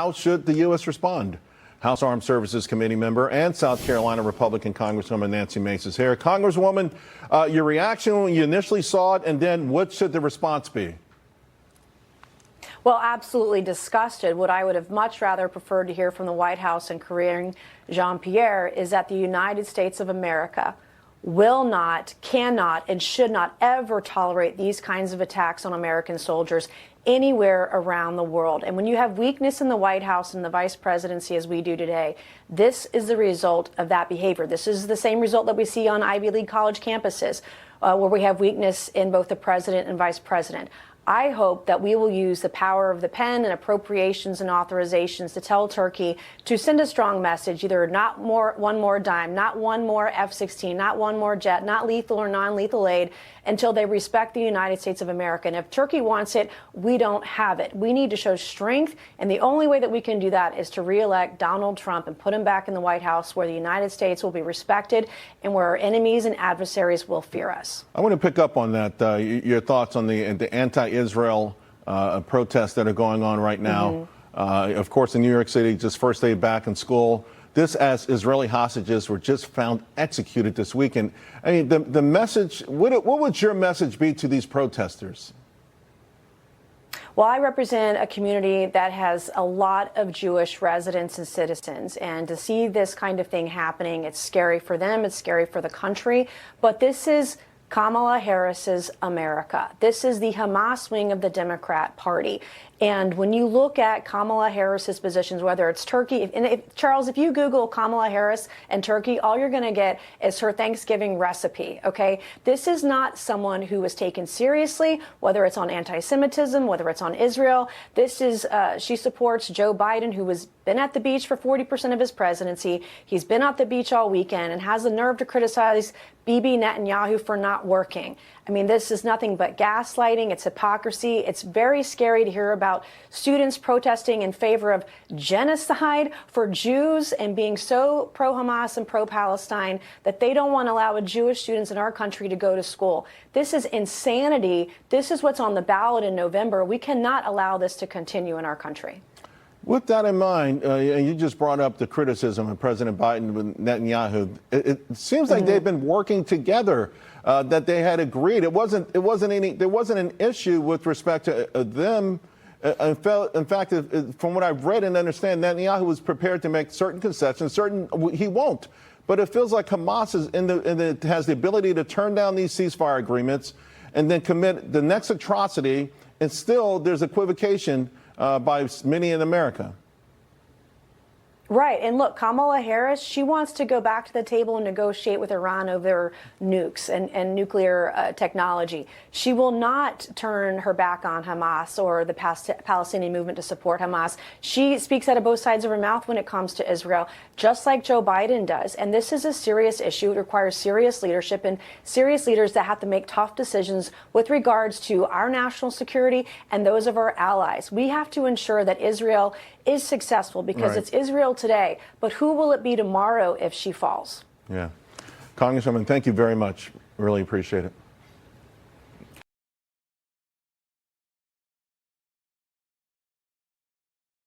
how should the U.S. respond? House Armed Services Committee member and South Carolina Republican Congresswoman Nancy Mace is here. Congresswoman, your reaction when you initially saw it, and then what should the response be? Well, absolutely disgusted. What I would have much rather preferred to hear from the White House and Karine Jean-Pierre is that the United States of America will not, cannot, and should not ever tolerate these kinds of attacks on American soldiers anywhere around the world. And when you have weakness in the White House and the vice presidency as we do today, this is the result of that behavior. This is the same result that we see on Ivy League college campuses, where we have weakness in both the president and vice president. I hope that we will use the power of the pen and appropriations and authorizations to tell Turkey to send a strong message, either not one more dime, not one more F-16, not one more jet, not lethal or non-lethal aid, until they respect the United States of America. And if Turkey wants it, we don't have it. We need to show strength, and the only way that we can do that is to re-elect Donald Trump and put him back in the White House, where the United States will be respected and where our enemies and adversaries will fear us. I want to pick up on that, your thoughts on the anti-Israel protests that are going on right now. Of course, in New York City, just first day back in school. This as Israeli hostages were just found executed this weekend. I mean, the message, what would your message be to these protesters? Well, I represent a community that has a lot of Jewish residents and citizens, and to see this kind of thing happening, it's scary for them, it's scary for the country, but this is Kamala Harris's America. This is the Hamas wing of the Democrat Party. And when you look at Kamala Harris's positions, whether it's Turkey, Charles, if you Google Kamala Harris and Turkey, all you're going to get is her Thanksgiving recipe, okay? This is not someone who is taken seriously, whether it's on anti-Semitism, whether it's on Israel. This is, she supports Joe Biden, who has been at the beach for 40% of his presidency. He's been at the beach all weekend and has the nerve to criticize Bibi Netanyahu for not working. I mean, this is nothing but gaslighting. It's hypocrisy. It's very scary to hear about students protesting in favor of genocide for Jews and being so pro-Hamas and pro-Palestine that they don't want to allow Jewish students in our country to go to school. This is insanity. This is what's on the ballot in November. We cannot allow this to continue in our country. With that in mind, you just brought up the criticism of President Biden with Netanyahu. It seems like they've been working together, that they had agreed. There wasn't an issue with respect to them. In fact, from what I've read and understand, Netanyahu was prepared to make certain concessions. He won't. But it feels like Hamas has the ability to turn down these ceasefire agreements and then commit the next atrocity, and still there's equivocation by many in America. Right. And look, Kamala Harris, she wants to go back to the table and negotiate with Iran over nukes and nuclear technology. She will not turn her back on Hamas or the Palestinian movement to support Hamas. She speaks out of both sides of her mouth when it comes to Israel, just like Joe Biden does. And this is a serious issue. It requires serious leadership and serious leaders that have to make tough decisions with regards to our national security and those of our allies. We have to ensure that Israel is successful, because it's Israel today, but who will it be tomorrow if she falls? Yeah. Congresswoman, thank you very much. Really appreciate it.